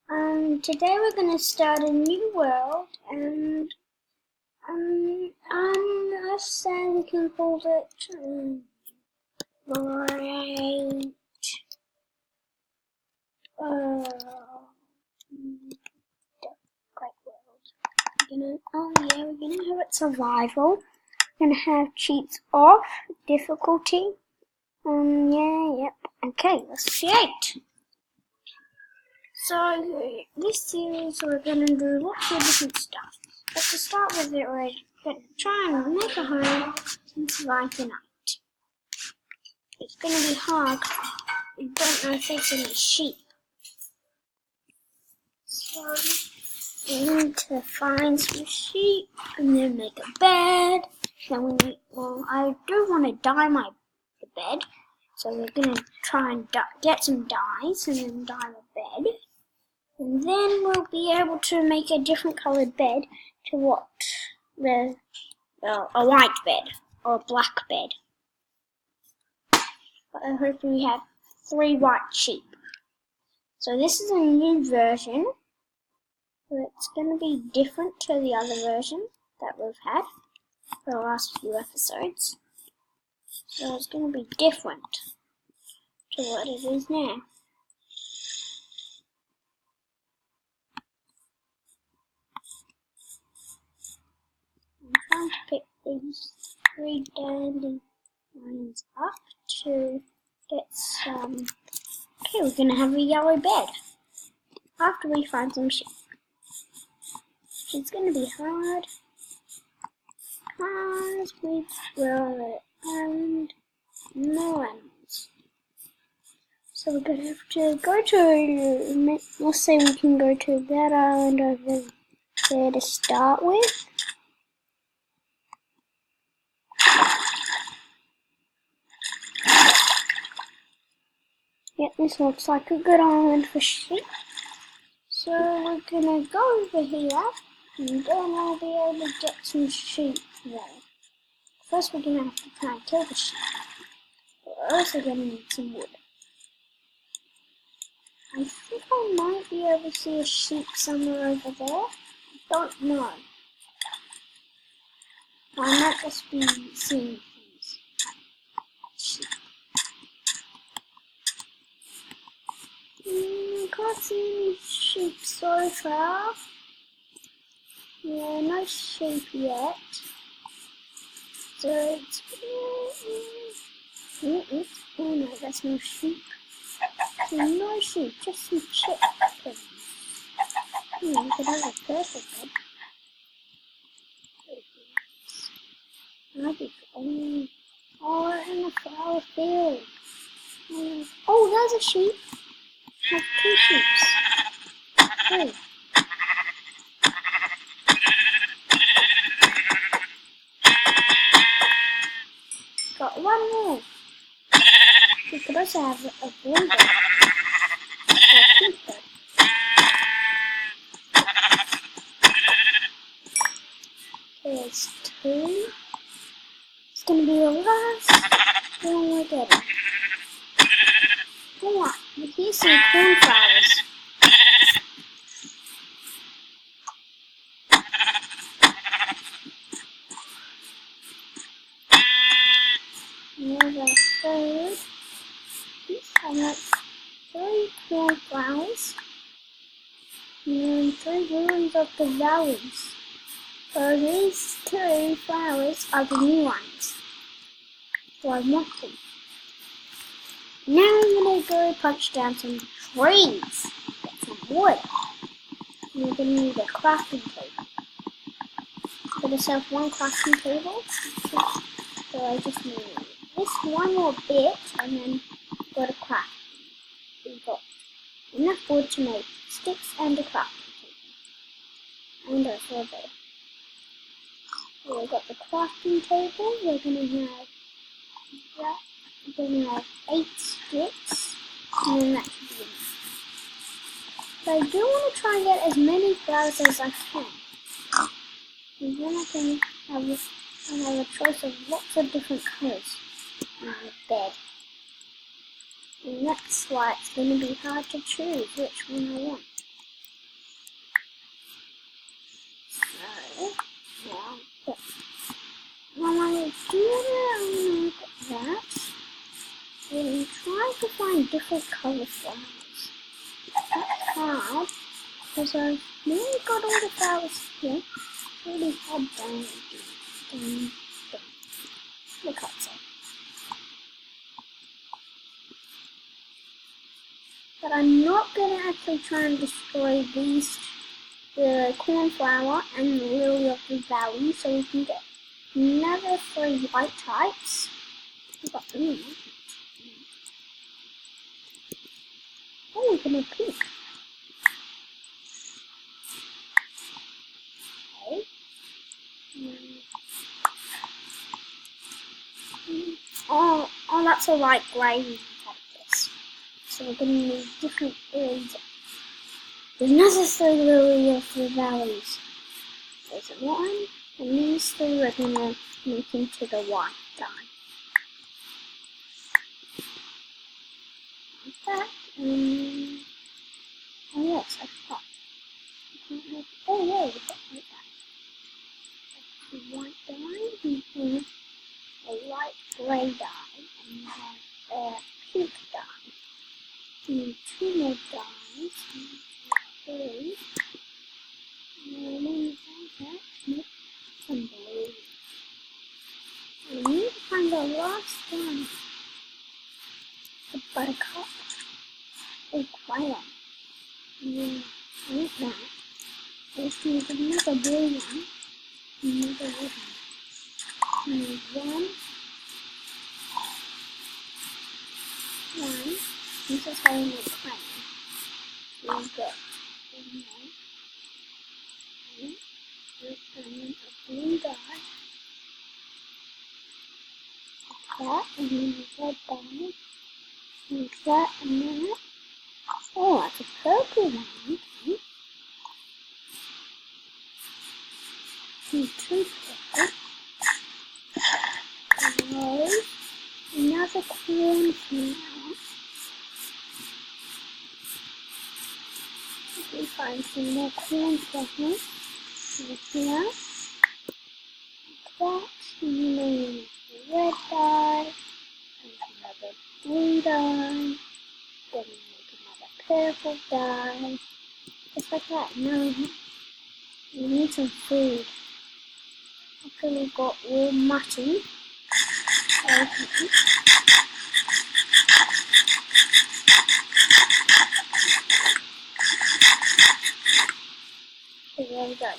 Today we're gonna start a new world, and let's say we can call it Great Great World. We're gonna have it survival. We're gonna have cheats off, difficulty. Okay, let's create. So this series we're gonna do lots of different stuff. But to start with it, we're gonna try and make a home and survive the night. It's gonna be hard. We don't know if there's any sheep. So we need to find some sheep and then make a bed. Then we need, I do want to dye the bed. So we're gonna try and get some dyes and then dye the bed. And then we'll be able to make a different coloured bed to what? A white bed or a black bed. But I hope we have 3 white sheep. So this is a new version. So it's going to be different to the other version that we've had for the last few episodes. So it's going to be different to what it is now. I'm trying to pick these 3 dandelions up to get some. Okay, we're going to have a yellow bed after we find some sheep. It's going to be hard because we will and no animals. So we're going to have to go to, let's say we can go to that island over there to start with. Yep, this looks like a good island for sheep. So we're gonna go over here, and then we'll be able to get some sheep there. First we're gonna have to try and kill the sheep. We're also gonna need some wood. I think I might be able to see a sheep somewhere over there. I don't know. I might just be seeing things. Sheep. I can't see any sheep so far. Yeah, no sheep yet. So it's oh no, that's no sheep. So no sheep, just some chickens. We could have a purple bed. That'd be cool. Oh, we're in a flower field. Oh, there's a sheep. I have 2 sheep. Hey. Got 1 more. We could also have a blue bird. Or a pink bird. There's 2. It's gonna be the last one we're getting. Oh, here's some cornflowers. There's a 3rd. I got 3 cornflowers. And 3 ruins of the valleys. So these 2 flowers are the new ones. So I want them. Now I'm going to go punch down some trees. Get some wood. And we're going to need a crafting table. Get myself 1 crafting table. So I just need this 1 more bit and then go to craft. We've got enough wood to make sticks and a crafting table. And a survey. So we've got the crafting table. We're going to have that. We're going to have 8 sticks. And then that should be enough. So I do want to try and get as many flowers as I can. And then I can have a choice of lots of different colours on the bed. And that's why it's going to be hard to choose which one I want. So, yeah, but when I do it like that, then try to find different colour flowers. That's hard, because I've nearly got all the flowers here. It's really hard down. Look outside. But I'm not going to actually try and destroy these, the cornflower and the lily of the valley, so we can get another 3 white types. But, oh, we're going to pink. Okay. Oh, that's a light grey cactus. So we're going to need different lilies. There's another 3 lily of the valleys. There's one, and these 3 are going to make into the white dye. Like that, oh yes, I forgot. Oh yeah, we got like that. The white dye, a light grey dye, and we have a pink dye. We need 2 more dyes, 3. And then we have that, make some blue. And we need to find the last one. The buttercup or crayon. Yeah, I like that. Let's do another blue one. Another red one. And one. This is how we make crayon. We got one more. And a blue dye. Like that, and then a red dye. Like that, and that. Oh, that's a purple one. Okay. And 2 purple. Rose. Another cornflower. We find some more cornflowers over here. Like that. And then a red dye. And another blue dye. Then we make another purple dye. Just like that. Now we need some food. Okay, we've got all mutton. Okay. Okay, there we go.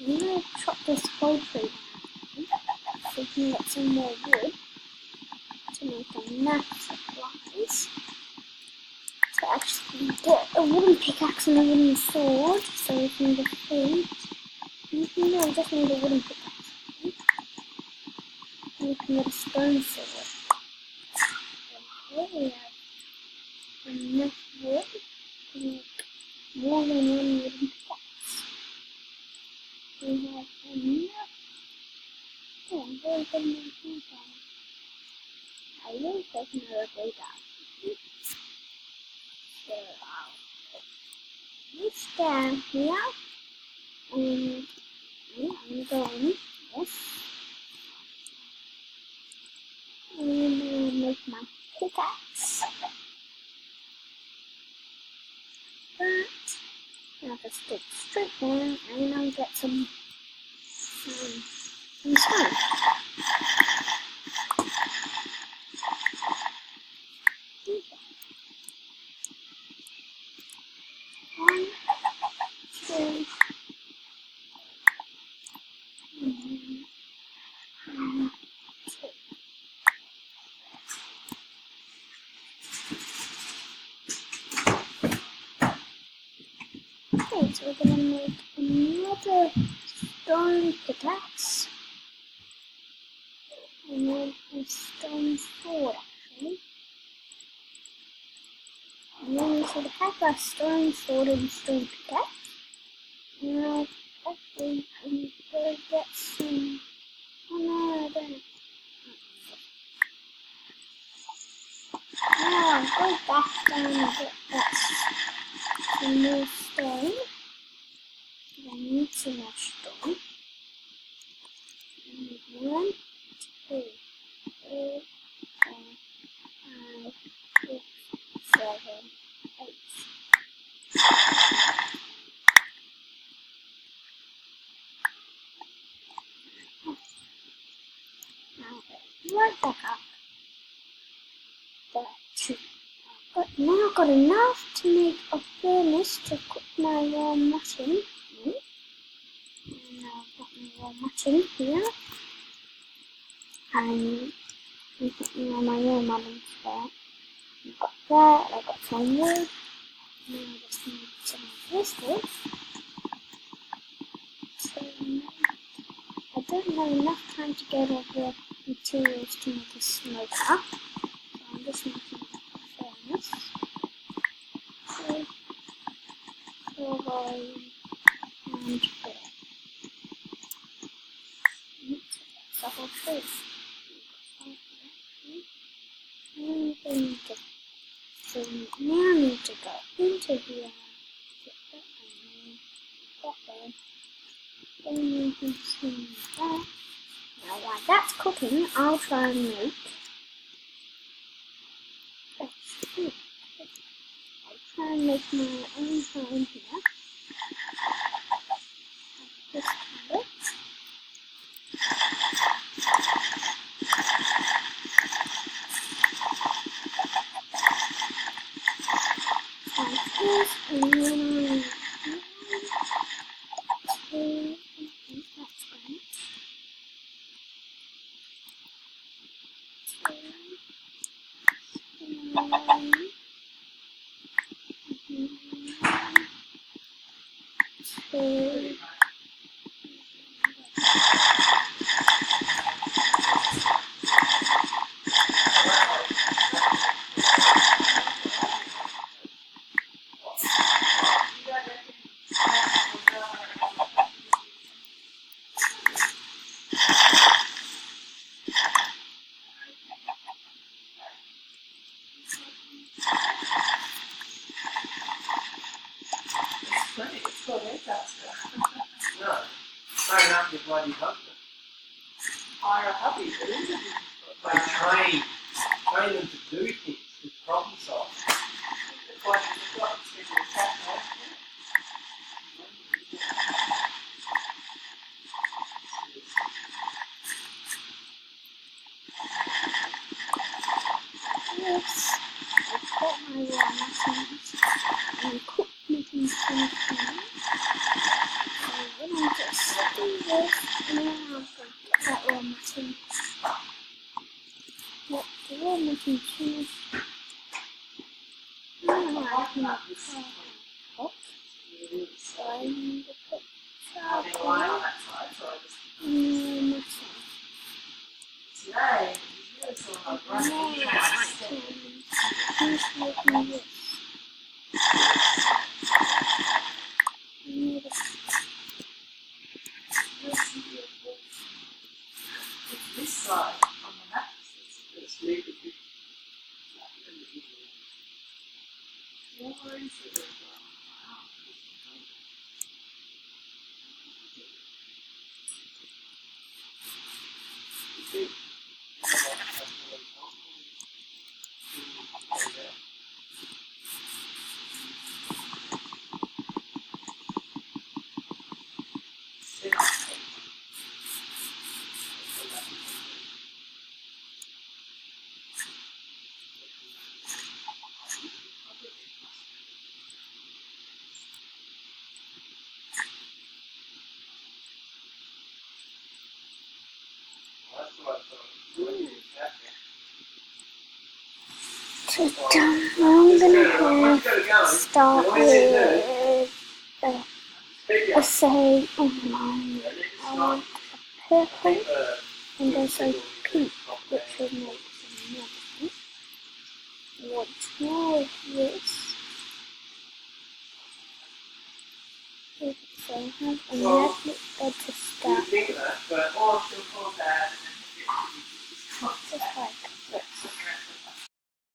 I'm going to chop this whole tree down so we can get some more wood to make enough supplies to actually get a wooden pickaxe and a wooden sword so we can defeat. No, we just need a wooden pickaxe. And we can get a stone sword. Okay, we have enough wood to make more than one wooden pickaxe. We have enough. Oh, I'm very good at making that. I will take another blue dye. So I'll put this down here. And yeah, I'm going this. And I'll make my pickaxe. That. Now just dig straight down and I'll get some stone. One, two, and two. Okay, so we're gonna make another stone pickaxe. And then a stone sword actually. And then we should have a stone sword and stone pickaxe. Now, actually, I'm gonna get some. Oh no, I don't. Now, I'll go back down and get that some more stone. I need some more Right back up. Now I've got enough to make a furnace to cook my raw mutton. And now I've got my raw mutton here. And I'm putting all my raw mutton there. I've got that, I've got some wood. Now I just need some of this wood. So I don't have enough time to get all the materials to make a smoker. So I'm just making a furnace. So, silver and fair. That's the whole thing. And then so now I need to go into here. Get that there. Then you can see that. Now while that's cooking, I'll try and make fresh food. I'll try and make my own home here. This carrot. Like this, and then Hire a hubby for interviews. They train them to do things, to problem solve. That's why they've got to spend their cash. yes, I've got my raw muttons and cooked making some food. So when I just do this, now I'm going to get that raw mutton. Let the raw mutton finish. Now I can hot. So I need to put charcoal in the mutton. Today, Now I can finish making this. this side on the map, it's really good. So I'm gonna start with let's say online. I want a purple and there's a pink which will make some nothing. What's more of this? So I have a magnet bed to start. Just like